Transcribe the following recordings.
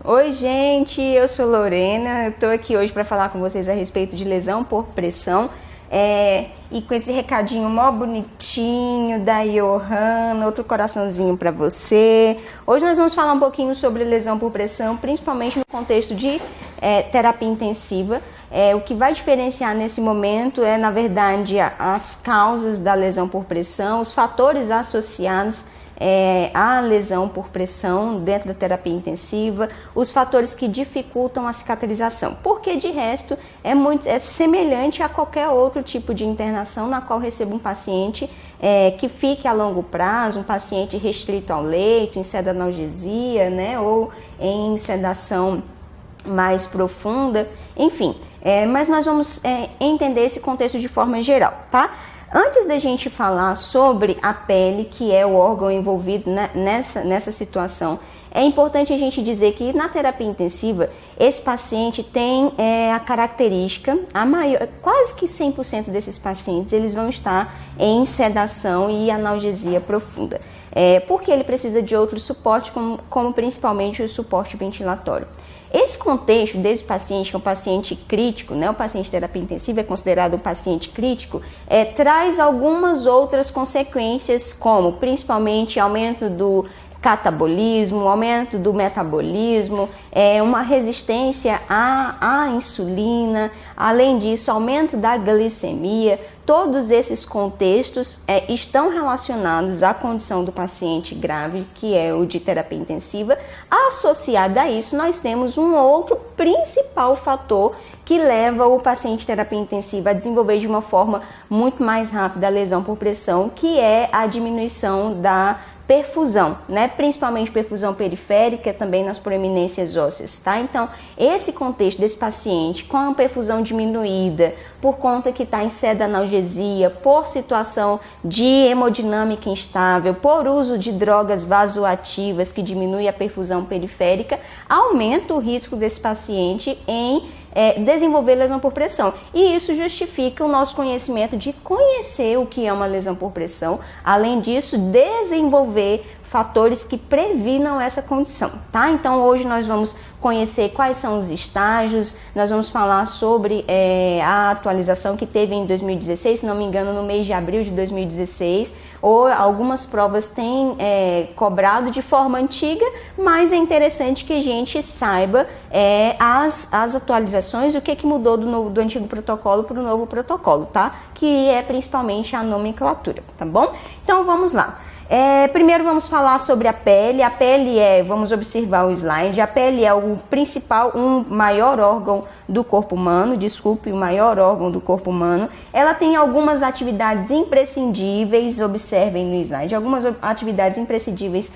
Oi, gente, eu sou Lorena, estou aqui hoje para falar com vocês a respeito de lesão por pressão e com esse recadinho mó bonitinho da Johanna, outro coraçãozinho para você. Hoje nós vamos falar um pouquinho sobre lesão por pressão, principalmente no contexto de terapia intensiva. O que vai diferenciar nesse momento na verdade, as causas da lesão por pressão, os fatores associados a lesão por pressão dentro da terapia intensiva, os fatores que dificultam a cicatrização, porque de resto é semelhante a qualquer outro tipo de internação na qual receba um paciente que fique a longo prazo, um paciente restrito ao leito, em sedanalgesia, né, ou em sedação mais profunda, enfim, mas nós vamos entender esse contexto de forma geral, tá? Antes da gente falar sobre a pele, que é o órgão envolvido nessa situação, é importante a gente dizer que na terapia intensiva, esse paciente tem a característica, quase que 100% desses pacientes, eles vão estar em sedação e analgesia profunda, porque ele precisa de outro suporte, como principalmente o suporte ventilatório. Esse contexto desse paciente, que é um paciente crítico, né, o paciente de terapia intensiva é considerado um paciente crítico, traz algumas outras consequências, como principalmente aumento do catabolismo, aumento do metabolismo, uma resistência à insulina, além disso, aumento da glicemia. Todos esses contextos estão relacionados à condição do paciente grave, que é o de terapia intensiva. Associado a isso, nós temos um outro principal fator que leva o paciente de terapia intensiva a desenvolver de uma forma muito mais rápida a lesão por pressão, que é a diminuição da perfusão, né? Principalmente perfusão periférica, também nas proeminências ósseas, tá? Então, esse contexto desse paciente com a perfusão diminuída, por conta que está em sedanalgesia, por situação de hemodinâmica instável, por uso de drogas vasoativas que diminui a perfusão periférica, aumenta o risco desse paciente em desenvolver lesão por pressão. E isso justifica o nosso conhecimento de conhecer o que é uma lesão por pressão, além disso, desenvolver fatores que previnam essa condição, tá? Então hoje nós vamos conhecer quais são os estágios, nós vamos falar sobre a atualização que teve em 2016, se não me engano no mês de abril de 2016, ou algumas provas têm cobrado de forma antiga, mas é interessante que a gente saiba as atualizações, o que mudou do antigo protocolo para o novo protocolo, tá? Que é principalmente a nomenclatura, tá bom? Então vamos lá. Primeiro vamos falar sobre a pele. A pele vamos observar o slide, a pele é o principal, maior órgão do corpo humano, o maior órgão do corpo humano. Ela tem algumas atividades imprescindíveis, observem no slide, algumas atividades imprescindíveis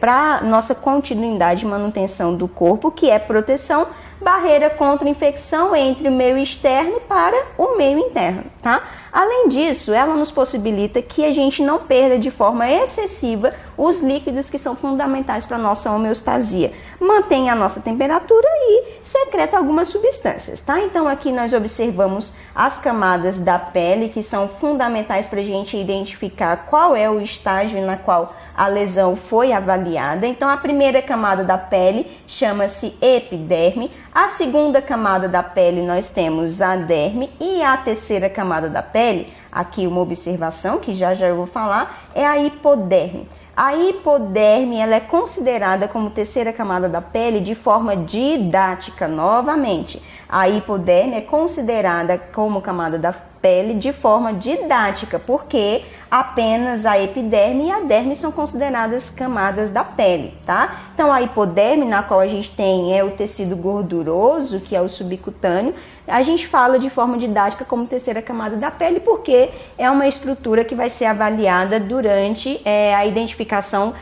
para nossa continuidade e manutenção do corpo, que é proteção, barreira contra infecção entre o meio externo para o meio interno, tá? Além disso, ela nos possibilita que a gente não perda de forma excessiva os líquidos que são fundamentais para a nossa homeostasia. Mantém a nossa temperatura e secreta algumas substâncias, tá? Então aqui nós observamos as camadas da pele que são fundamentais para a gente identificar qual é o estágio na qual a lesão foi avaliada. Então a primeira camada da pele chama-se epiderme, a segunda camada da pele nós temos a derme e a terceira camada da pele, aqui uma observação que já eu vou falar, é a hipoderme. A hipoderme ela é considerada como terceira camada da pele de forma didática, novamente. A hipoderme é considerada como camada da pele de forma didática, porque apenas a epiderme e a derme são consideradas camadas da pele, tá? Então a hipoderme, na qual a gente tem o tecido gorduroso, que é o subcutâneo, a gente fala de forma didática como terceira camada da pele, porque é uma estrutura que vai ser avaliada durante a identificação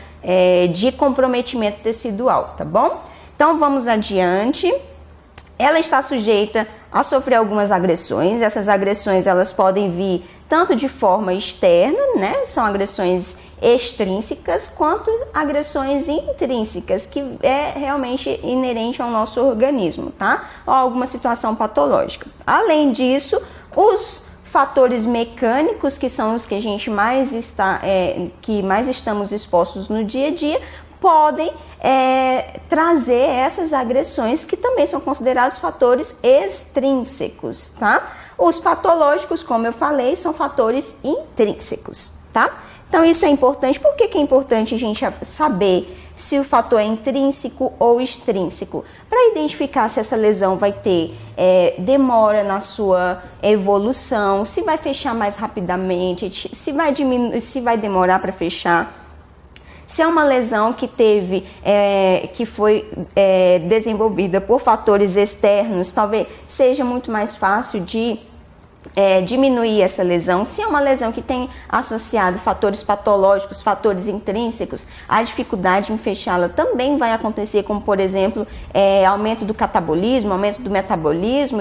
de comprometimento tecidual, tá bom? Então vamos adiante. Ela está sujeita a sofrer algumas agressões. Essas agressões elas podem vir tanto de forma externa, né? São agressões extrínsecas, quanto agressões intrínsecas, que é realmente inerente ao nosso organismo, tá? Ou alguma situação patológica. Além disso, os fatores mecânicos, que são os que a gente mais estamos expostos no dia a dia, podem trazer essas agressões que também são considerados fatores extrínsecos, tá? Os patológicos, como eu falei, são fatores intrínsecos, tá? Então isso é importante. Por que é importante a gente saber se o fator é intrínseco ou extrínseco? Para identificar se essa lesão vai ter demora na sua evolução, se vai fechar mais rapidamente, se vai diminuir, se vai demorar para fechar. Se é uma lesão que foi desenvolvida por fatores externos, talvez seja muito mais fácil de diminuir essa lesão. Se é uma lesão que tem associado fatores patológicos, fatores intrínsecos, a dificuldade em fechá-la também vai acontecer, como por exemplo, aumento do catabolismo, aumento do metabolismo,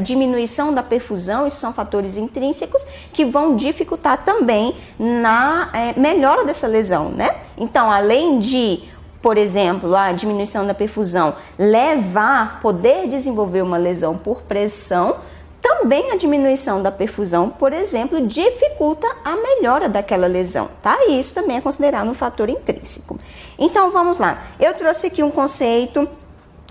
diminuição da perfusão, isso são fatores intrínsecos que vão dificultar também na melhora dessa lesão, né? Então, além de, por exemplo, a diminuição da perfusão poder desenvolver uma lesão por pressão, também a diminuição da perfusão, por exemplo, dificulta a melhora daquela lesão, tá? E isso também é considerado um fator intrínseco. Então, vamos lá. Eu trouxe aqui um conceito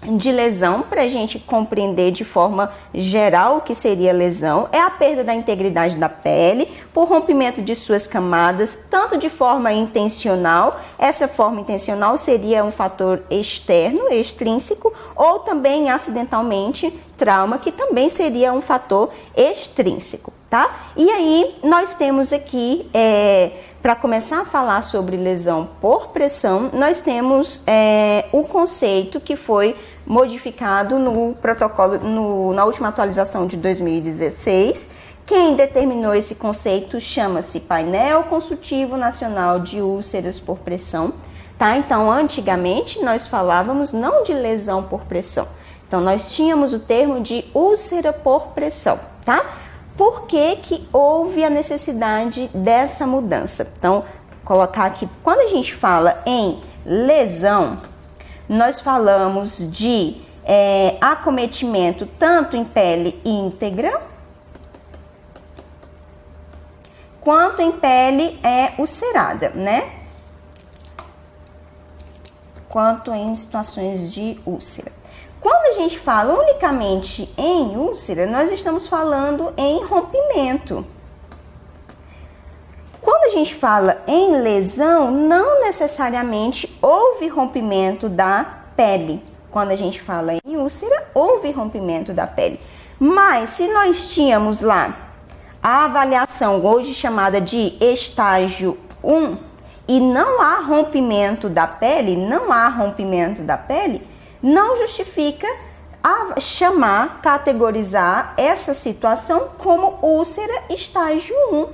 de lesão para a gente compreender de forma geral o que seria lesão. É a perda da integridade da pele por rompimento de suas camadas, tanto de forma intencional, essa forma intencional seria um fator externo, extrínseco, ou também acidentalmente, trauma, que também seria um fator extrínseco, tá? E aí nós temos aqui, para começar a falar sobre lesão por pressão, nós temos o conceito que foi modificado no protocolo, na última atualização de 2016. Quem determinou esse conceito chama-se Painel Consultivo Nacional de Úlceras por Pressão, tá? Então, antigamente nós falávamos não de lesão por pressão, então nós tínhamos o termo de úlcera por pressão, tá? Por que que houve a necessidade dessa mudança? Então, colocar aqui, quando a gente fala em lesão, nós falamos de acometimento tanto em pele íntegra, quanto em pele ulcerada, né? Quanto em situações de úlcera. Quando a gente fala unicamente em úlcera, nós estamos falando em rompimento. Quando a gente fala em lesão, não necessariamente houve rompimento da pele. Quando a gente fala em úlcera, houve rompimento da pele. Mas se nós tínhamos lá a avaliação hoje chamada de estágio 1 e não há rompimento da pele, não justifica categorizar essa situação como úlcera estágio 1,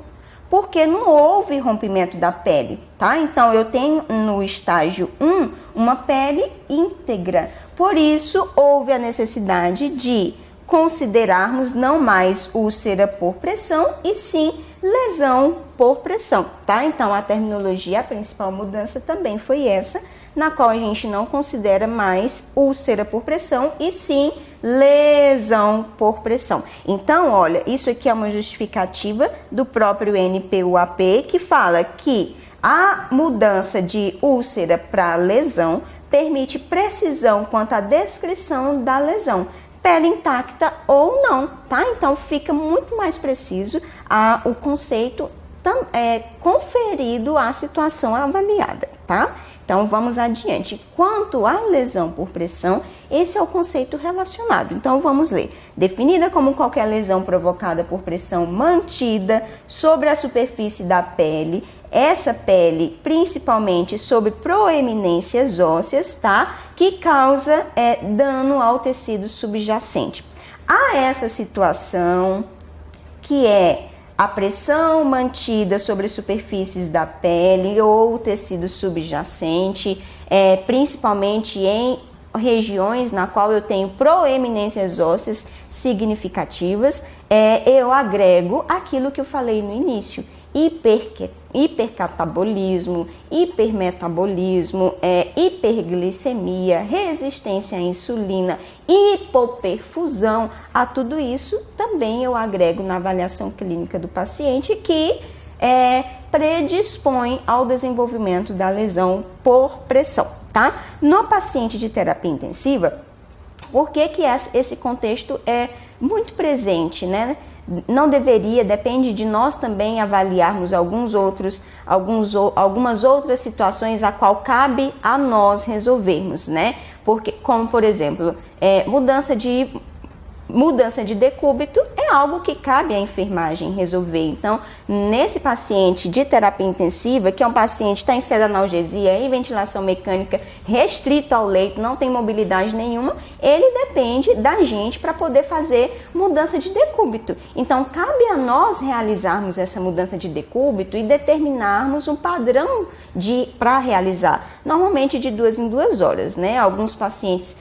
porque não houve rompimento da pele, tá? Então, eu tenho no estágio 1 uma pele íntegra, por isso houve a necessidade de considerarmos não mais úlcera por pressão e sim lesão por pressão, tá? Então, a terminologia, a principal mudança também foi essa, na qual a gente não considera mais úlcera por pressão e sim lesão por pressão. Então, olha, isso aqui é uma justificativa do próprio NPUAP que fala que a mudança de úlcera para lesão permite precisão quanto à descrição da lesão, pele intacta ou não, tá? Então, fica muito mais preciso o conceito conferido à situação avaliada, tá? Então, vamos adiante. Quanto à lesão por pressão, esse é o conceito relacionado. Então, vamos ler. Definida como qualquer lesão provocada por pressão mantida sobre a superfície da pele, essa pele, principalmente sobre proeminências ósseas, tá? Que causa dano ao tecido subjacente. Há essa situação que é a pressão mantida sobre superfícies da pele ou tecido subjacente, principalmente em regiões na qual eu tenho proeminências ósseas significativas, eu agrego aquilo que eu falei no início, hipercatabolismo, hipermetabolismo, hiperglicemia, resistência à insulina, hipoperfusão. A tudo isso também eu agrego na avaliação clínica do paciente que predispõe ao desenvolvimento da lesão por pressão, tá? No paciente de terapia intensiva, por que esse contexto é muito presente, né? Não deveria, depende de nós também avaliarmos algumas outras situações a qual cabe a nós resolvermos, né? Porque, como por exemplo, mudança de decúbito é algo que cabe à enfermagem resolver. Então, nesse paciente de terapia intensiva, que é um paciente que está em sede de analgesia e ventilação mecânica restrito ao leito, não tem mobilidade nenhuma, ele depende da gente para poder fazer mudança de decúbito. Então, cabe a nós realizarmos essa mudança de decúbito e determinarmos um padrão para realizar. Normalmente de 2 em 2 horas, né? Alguns pacientes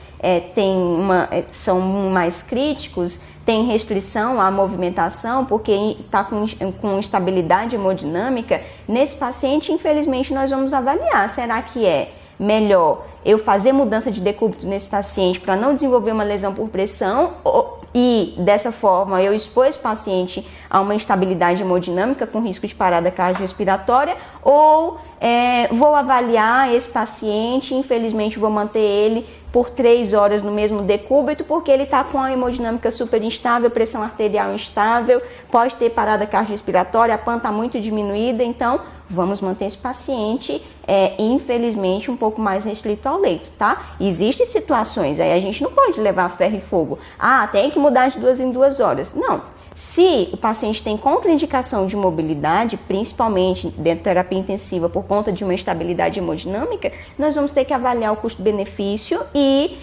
são mais críticos, tem restrição à movimentação porque está com instabilidade hemodinâmica. Nesse paciente, infelizmente, nós vamos avaliar. Será que é melhor eu fazer mudança de decúbito nesse paciente para não desenvolver uma lesão por pressão e dessa forma eu expor esse paciente a uma instabilidade hemodinâmica com risco de parada cardiorrespiratória, ou vou avaliar esse paciente, infelizmente vou manter ele por 3 horas no mesmo decúbito porque ele está com a hemodinâmica super instável, pressão arterial instável, pode ter parada cardiorrespiratória, a PAN está muito diminuída, então vamos manter esse paciente, infelizmente, um pouco mais restrito ao leito, tá? Existem situações, aí a gente não pode levar ferro e fogo. Tem que mudar de 2 em 2 horas. Não. Se o paciente tem contraindicação de mobilidade, principalmente dentro da terapia intensiva por conta de uma instabilidade hemodinâmica, nós vamos ter que avaliar o custo-benefício e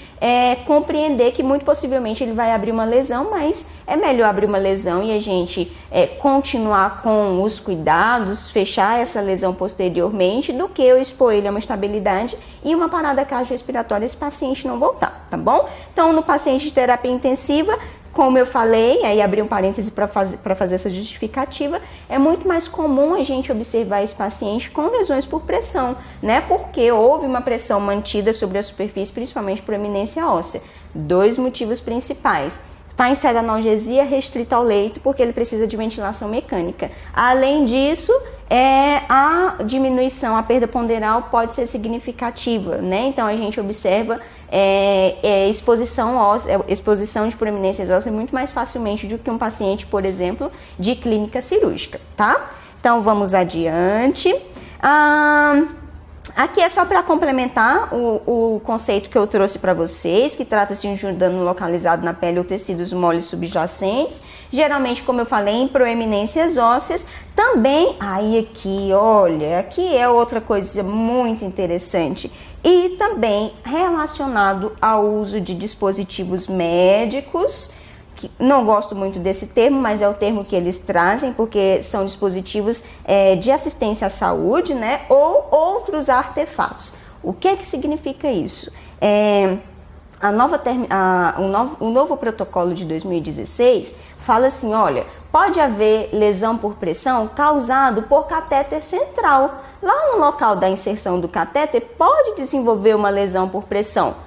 compreender que muito possivelmente ele vai abrir uma lesão, mas é melhor abrir uma lesão e a gente continuar com os cuidados, fechar essa lesão posteriormente, do que eu expor ele a uma instabilidade e uma parada cardiorrespiratória esse paciente não voltar, tá bom? Então, no paciente de terapia intensiva, como eu falei, aí abri um parêntese para fazer essa justificativa, é muito mais comum a gente observar esse paciente com lesões por pressão, né? Porque houve uma pressão mantida sobre a superfície, principalmente por eminência óssea. 2 motivos principais. Está em sede de analgesia restrita ao leito porque ele precisa de ventilação mecânica. Além disso, a diminuição, a perda ponderal pode ser significativa, né? Então a gente observa exposição de proeminências ósseas muito mais facilmente do que um paciente, por exemplo, de clínica cirúrgica, tá? Então vamos adiante. Aqui é só para complementar o conceito que eu trouxe para vocês, que trata-se de um dano localizado na pele ou tecidos moles subjacentes, geralmente, como eu falei, em proeminências ósseas. Também, aqui é outra coisa muito interessante, e também relacionado ao uso de dispositivos médicos, que não gosto muito desse termo, mas é o termo que eles trazem, porque são dispositivos de assistência à saúde, né, ou outros artefatos. O que significa isso? O novo protocolo de 2016 fala assim, olha, pode haver lesão por pressão causado por catéter central. Lá no local da inserção do catéter pode desenvolver uma lesão por pressão.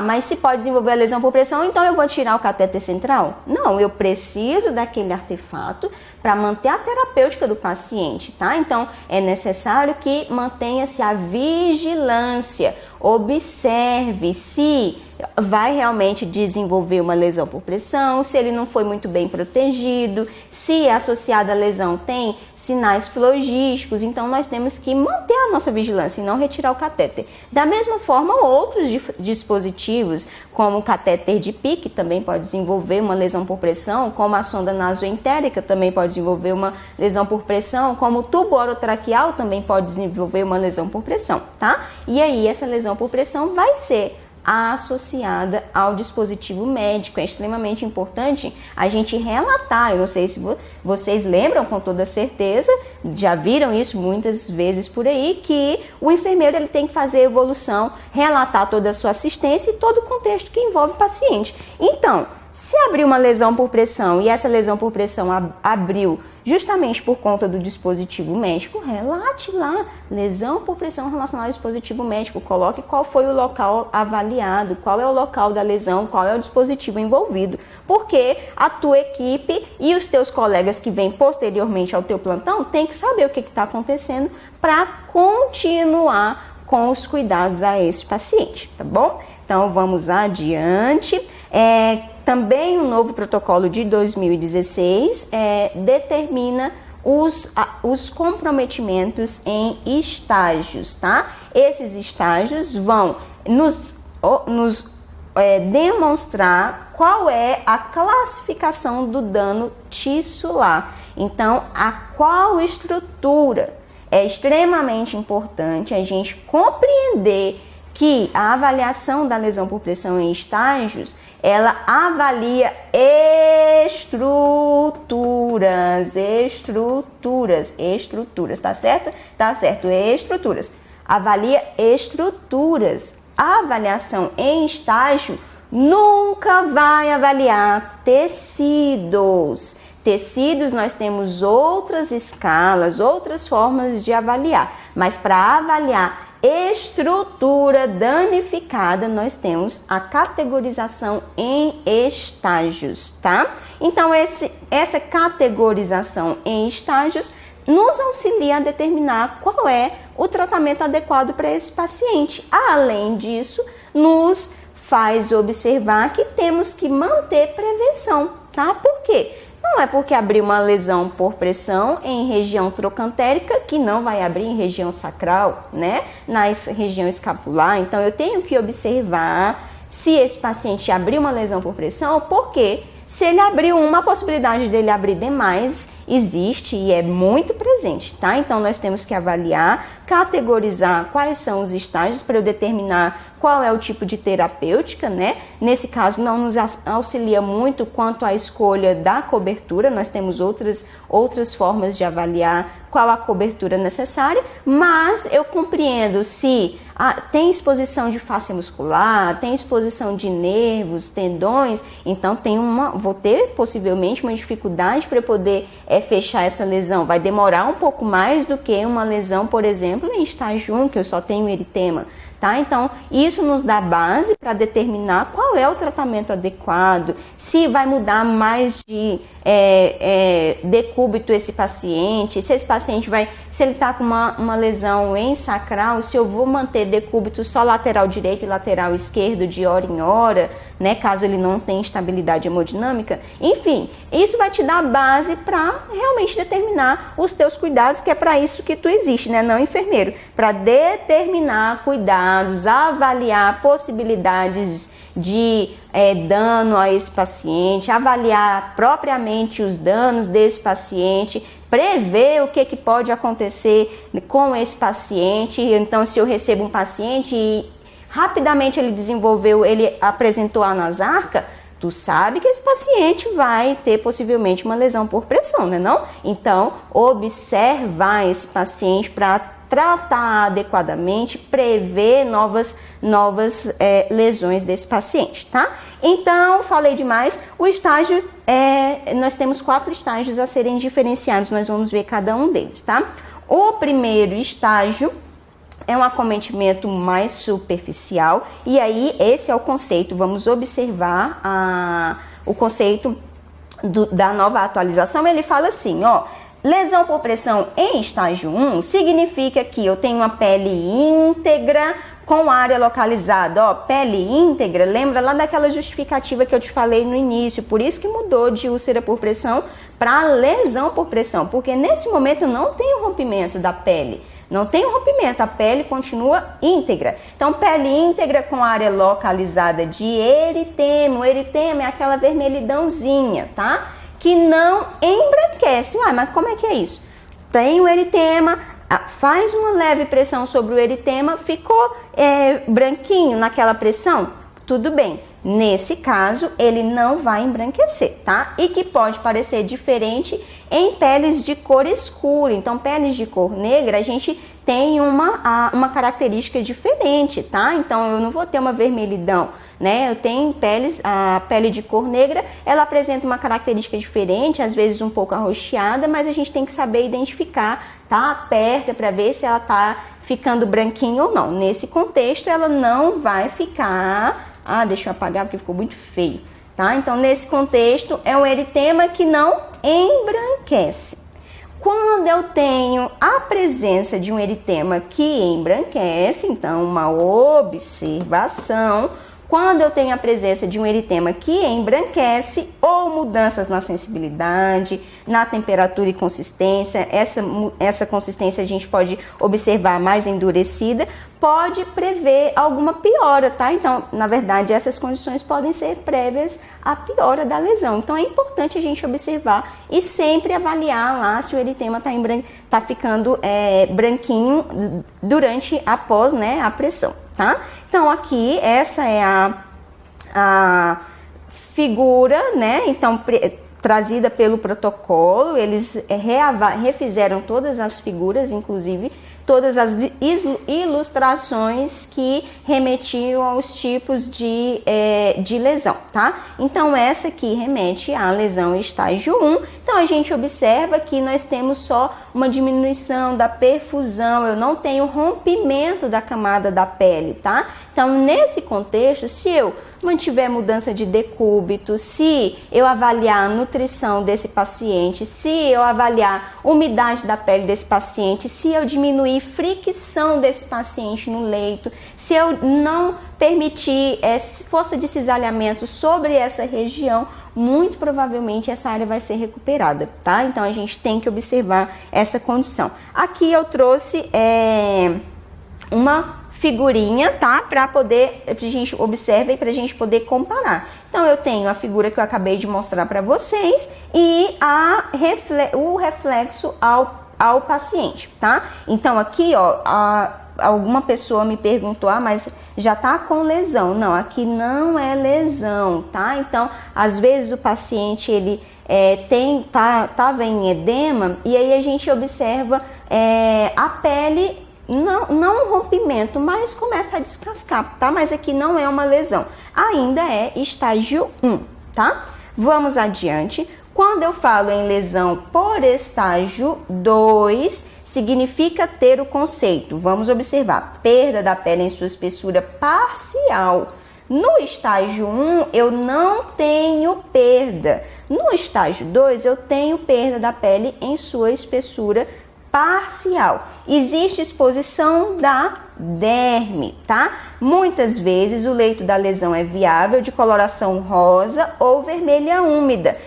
Mas se pode desenvolver a lesão por pressão, então eu vou tirar o catéter central? Não, eu preciso daquele artefato para manter a terapêutica do paciente, tá? Então, é necessário que mantenha-se a vigilância, observe se vai realmente desenvolver uma lesão por pressão, se ele não foi muito bem protegido, se associada à lesão tem sinais flogísticos, então nós temos que manter a nossa vigilância e não retirar o catéter. Da mesma forma, outros dispositivos, como o catéter de PICC, também pode desenvolver uma lesão por pressão, como a sonda nasoentérica também pode desenvolver uma lesão por pressão, como o tubo orotraqueal também pode desenvolver uma lesão por pressão, tá? E aí essa lesão por pressão vai ser associada ao dispositivo médico. É extremamente importante a gente relatar. Eu não sei se vocês lembram com toda certeza, já viram isso muitas vezes por aí, que o enfermeiro ele tem que fazer a evolução, relatar toda a sua assistência e todo o contexto que envolve o paciente. Então, Se abriu uma lesão por pressão e essa lesão por pressão abriu justamente por conta do dispositivo médico, relate lá, lesão por pressão relacionada ao dispositivo médico, coloque qual foi o local avaliado, qual é o local da lesão, qual é o dispositivo envolvido, porque a tua equipe e os teus colegas que vêm posteriormente ao teu plantão têm que saber o que está acontecendo para continuar com os cuidados a esse paciente, tá bom? Então vamos adiante. Também o novo protocolo de 2016 determina os comprometimentos em estágios, tá? Esses estágios vão nos demonstrar qual é a classificação do dano tissular. Então, a qual estrutura? É extremamente importante a gente compreender que a avaliação da lesão por pressão em estágios, ela avalia estruturas, tá certo? Tá certo, estruturas. Avalia estruturas. A avaliação em estágio nunca vai avaliar tecidos. Tecidos nós temos outras escalas, outras formas de avaliar, mas para avaliar estrutura danificada, nós temos a categorização em estágios, tá? Então, essa categorização em estágios nos auxilia a determinar qual é o tratamento adequado para esse paciente. Além disso, nos faz observar que temos que manter prevenção, tá? Por quê? Não é porque abriu uma lesão por pressão em região trocantérica que não vai abrir em região sacral, né? Na região escapular. Então, eu tenho que observar se esse paciente abriu uma lesão por pressão, porque se ele abriu uma, a possibilidade dele abrir demais existe e é muito presente, tá? Então, nós temos que avaliar, categorizar quais são os estágios para eu determinar qual é o tipo de terapêutica, né? Nesse caso, não nos auxilia muito quanto à escolha da cobertura, nós temos outras formas de avaliar qual a cobertura necessária, mas eu compreendo se tem exposição de face muscular, tem exposição de nervos, tendões, então vou ter possivelmente uma dificuldade para poder fechar essa lesão. Vai demorar um pouco mais do que uma lesão, por exemplo, em estágio 1, que eu só tenho eritema. Tá? Então, isso nos dá base para determinar qual é o tratamento adequado, se vai mudar mais de decúbito esse paciente, se esse paciente se ele está com uma lesão em sacral, se eu vou manter decúbito só lateral direito e lateral esquerdo de hora em hora, né, caso ele não tenha estabilidade hemodinâmica. Enfim, isso vai te dar base para realmente determinar os teus cuidados, que é para isso que tu existe, né, não enfermeiro, para determinar cuidados, avaliar possibilidades de dano a esse paciente, avaliar propriamente os danos desse paciente, prever o que pode acontecer com esse paciente. Então, se eu recebo um paciente e rapidamente ele apresentou a anasarca, tu sabe que esse paciente vai ter possivelmente uma lesão por pressão, né não? Então, observar esse paciente para tratar adequadamente, prever novas lesões desse paciente, tá? Então, falei demais. O estágio, nós temos 4 estágios a serem diferenciados, nós vamos ver cada um deles, tá? O primeiro estágio é um acometimento mais superficial, e aí esse é o conceito, vamos observar o conceito da nova atualização. Ele fala assim, ó: lesão por pressão em estágio 1 significa que eu tenho uma pele íntegra com área localizada. Ó, pele íntegra, lembra lá daquela justificativa que eu te falei no início, por isso que mudou de úlcera por pressão para lesão por pressão, porque nesse momento não tem o rompimento da pele. Não tem um rompimento, a pele continua íntegra. Então, pele íntegra com área localizada de eritema. O eritema é aquela vermelhidãozinha, tá? Que não embranquece. Uai, mas como é que é isso? Tem o eritema, faz uma leve pressão sobre o eritema, ficou branquinho naquela pressão? Tudo bem. Nesse caso, ele não vai embranquecer, tá? E que pode parecer diferente em peles de cor escura. Então, peles de cor negra, a gente tem uma característica diferente, tá? Então, eu não vou ter uma vermelhidão né? Eu tenho peles, a pele de cor negra, ela apresenta uma característica diferente, às vezes um pouco arroxeada, mas a gente tem que saber identificar, tá? Perto para ver se ela tá ficando branquinha ou não. Nesse contexto, ela não vai ficar... deixa eu apagar porque ficou muito feio, tá? Então, nesse contexto, é um eritema que não embranquece. Quando eu tenho a presença de um eritema que embranquece, então uma observação, quando eu tenho a presença de um eritema que embranquece ou mudanças na sensibilidade, na temperatura e consistência, essa consistência a gente pode observar mais endurecida, pode prever alguma piora, tá? Então, na verdade, essas condições podem ser prévias à piora da lesão. Então, é importante a gente observar e sempre avaliar lá se o eritema tá ficando branquinho após, né, a pressão, tá? Então, aqui, essa é a figura, né? Então, trazida pelo protocolo, eles refizeram todas as figuras, inclusive todas as ilustrações que remetiam aos tipos de lesão, tá? Então, essa aqui remete à lesão estágio 1. Então, a gente observa que nós temos só uma diminuição da perfusão, eu não tenho rompimento da camada da pele, tá? Então, nesse contexto, se eu mantiver mudança de decúbito, se eu avaliar a nutrição desse paciente, se eu avaliar a umidade da pele desse paciente, se eu diminuir fricção desse paciente no leito, se eu não permitir força de cisalhamento sobre essa região, muito provavelmente essa área vai ser recuperada, tá? Então, a gente tem que observar essa condição. Aqui eu trouxe uma figurinha, tá? Para a gente observar e para a gente poder comparar. Então, eu tenho a figura que eu acabei de mostrar para vocês e o reflexo ao paciente, tá? Então, aqui, ó, alguma pessoa me perguntou, mas já tá com lesão. Não, aqui não é lesão, tá? Então, às vezes o paciente, ele tava em edema e aí a gente observa a pele, não um rompimento, mas começa a descascar, tá? Mas aqui não é uma lesão, ainda é estágio 1, tá? Vamos adiante. Quando eu falo em lesão por estágio 2, significa ter o conceito, vamos observar, perda da pele em sua espessura parcial. No estágio 1, eu não tenho perda. No estágio 2, eu tenho perda da pele em sua espessura parcial. Existe exposição da derme, tá? Muitas vezes o leito da lesão é viável, de coloração rosa ou vermelha úmida.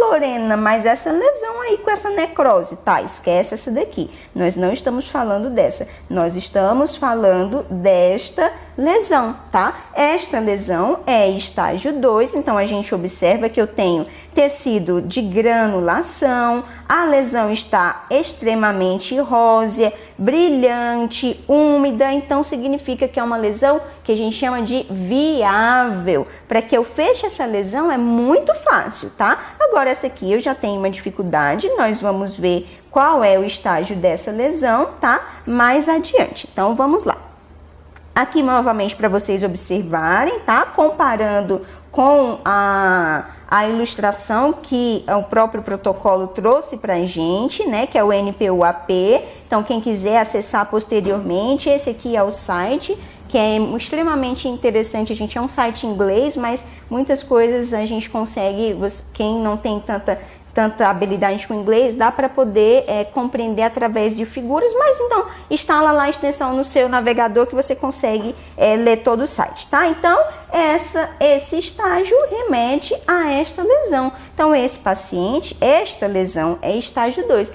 Lorena, mas essa lesão aí com essa necrose, tá? Esquece essa daqui. Nós não estamos falando dessa. Nós estamos falando desta lesão, tá? Esta lesão é estágio 2, então a gente observa que eu tenho tecido de granulação, a lesão está extremamente rósea, brilhante, úmida, então significa que é uma lesão que a gente chama de viável. Para que eu feche essa lesão é muito fácil, tá? Agora essa aqui eu já tenho uma dificuldade, nós vamos ver qual é o estágio dessa lesão, tá? Mais adiante. Então vamos lá. Aqui novamente para vocês observarem, tá? Comparando com a ilustração que o próprio protocolo trouxe para a gente, né? Que é o NPUAP. Então, quem quiser acessar posteriormente, esse aqui é o site, que é extremamente interessante. A gente é um site em inglês, mas muitas coisas a gente consegue, quem não tem tanta habilidade com inglês, dá para poder compreender através de figuras, mas então instala lá a extensão no seu navegador que você consegue ler todo o site, tá? Então, esse estágio remete a esta lesão. Então, esse paciente, esta lesão é estágio 2.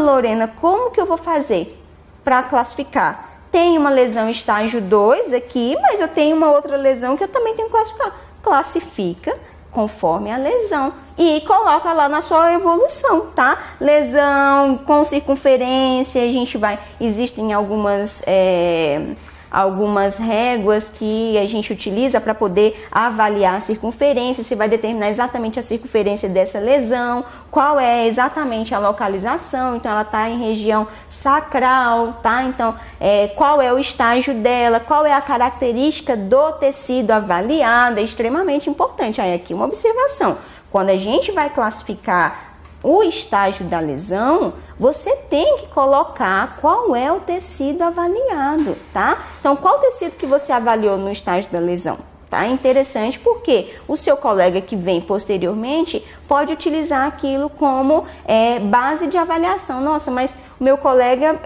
Lorena, como que eu vou fazer para classificar? Tem uma lesão estágio 2 aqui, mas eu tenho uma outra lesão que eu também tenho que classificar. Classifica conforme a lesão e coloca lá na sua evolução, tá? Lesão com circunferência, existem algumas algumas réguas que a gente utiliza para poder avaliar a circunferência, se vai determinar exatamente a circunferência dessa lesão, qual é exatamente a localização, então ela está em região sacral, tá? Então, qual é o estágio dela, qual é a característica do tecido avaliado, é extremamente importante. Aí aqui uma observação, quando a gente vai classificar o estágio da lesão, você tem que colocar qual é o tecido avaliado, tá? Então, qual tecido que você avaliou no estágio da lesão? Tá? Interessante porque o seu colega que vem posteriormente pode utilizar aquilo como base de avaliação. Nossa, mas o meu colega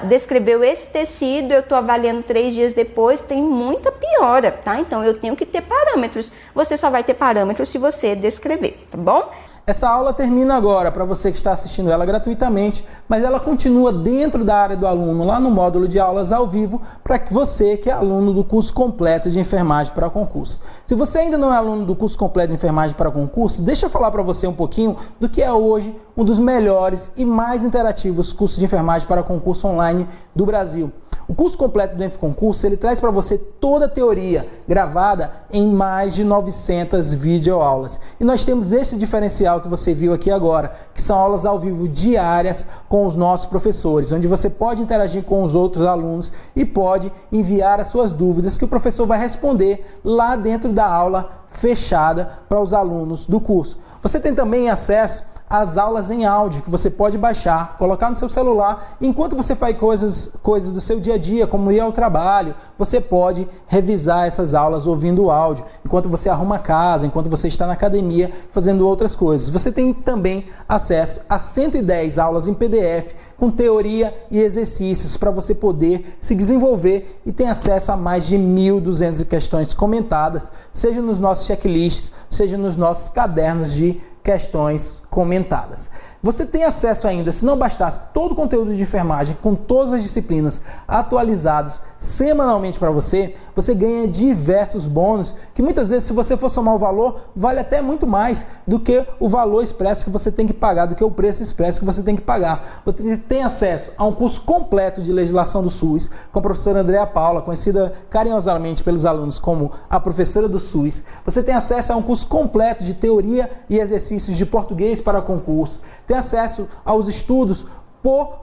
descreveu esse tecido, eu estou avaliando 3 dias depois, tem muita piora, tá? Então, eu tenho que ter parâmetros. Você só vai ter parâmetros se você descrever, tá bom? Essa aula termina agora, para você que está assistindo ela gratuitamente, mas ela continua dentro da área do aluno, lá no módulo de aulas ao vivo, para que você que é aluno do curso completo de enfermagem para concurso. Se você ainda não é aluno do curso completo de enfermagem para concurso, deixa eu falar para você um pouquinho do que é hoje um dos melhores e mais interativos cursos de enfermagem para concurso online do Brasil. O curso completo do EnfConcurso, ele traz para você toda a teoria gravada em mais de 900 videoaulas. E nós temos esse diferencial que você viu aqui agora, que são aulas ao vivo diárias com os nossos professores, onde você pode interagir com os outros alunos e pode enviar as suas dúvidas que o professor vai responder lá dentro da aula fechada para os alunos do curso. Você tem também acesso às aulas em áudio que você pode baixar, colocar no seu celular, enquanto você faz coisas do seu dia a dia, como ir ao trabalho, você pode revisar essas aulas ouvindo o áudio, enquanto você arruma a casa, enquanto você está na academia, fazendo outras coisas. Você tem também acesso a 110 aulas em PDF, com teoria e exercícios para você poder se desenvolver e tem acesso a mais de 1.200 questões comentadas, seja nos nossos checklists, seja nos nossos cadernos de questões comentadas. Você tem acesso ainda, se não bastasse, todo o conteúdo de enfermagem com todas as disciplinas atualizados semanalmente para você, você ganha diversos bônus que muitas vezes, se você for somar o valor, vale até muito mais do que o valor expresso que você tem que pagar, do que o preço expresso que você tem que pagar. Você tem acesso a um curso completo de legislação do SUS com a professora Andréa Paula, conhecida carinhosamente pelos alunos como a professora do SUS. Você tem acesso a um curso completo de teoria e exercícios de português para concurso. Tem acesso aos estudos por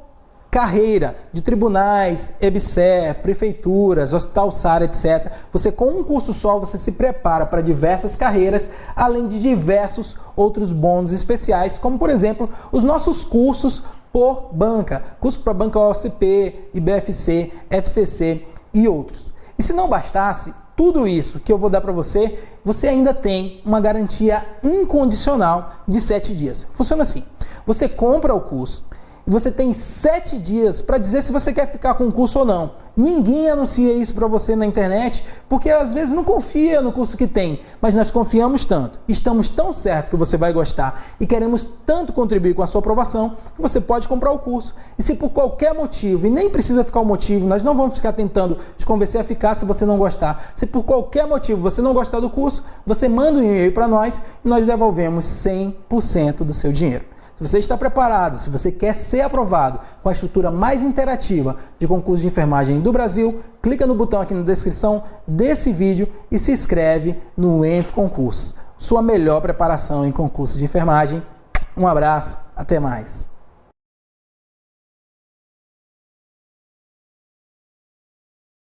carreira de tribunais, EBSER, prefeituras, hospital SAR, etc. Você, com um curso só, você se prepara para diversas carreiras, além de diversos outros bônus especiais, como, por exemplo, os nossos cursos por banca. Curso para banca OCP, IBFC, FCC e outros. E se não bastasse tudo isso que eu vou dar para você, você ainda tem uma garantia incondicional de 7 dias. Funciona assim. Você compra o curso e você tem 7 dias para dizer se você quer ficar com o curso ou não. Ninguém anuncia isso para você na internet porque às vezes não confia no curso que tem, mas nós confiamos tanto, estamos tão certos que você vai gostar e queremos tanto contribuir com a sua aprovação que você pode comprar o curso. E se por qualquer motivo, e nem precisa ficar o motivo, nós não vamos ficar tentando te convencer a ficar se você não gostar. Se por qualquer motivo você não gostar do curso, você manda um e-mail para nós e nós devolvemos 100% do seu dinheiro. Se você está preparado, se você quer ser aprovado com a estrutura mais interativa de concurso de enfermagem do Brasil, clica no botão aqui na descrição desse vídeo e se inscreve no EnfConcurso. Sua melhor preparação em concurso de enfermagem. Um abraço, até mais.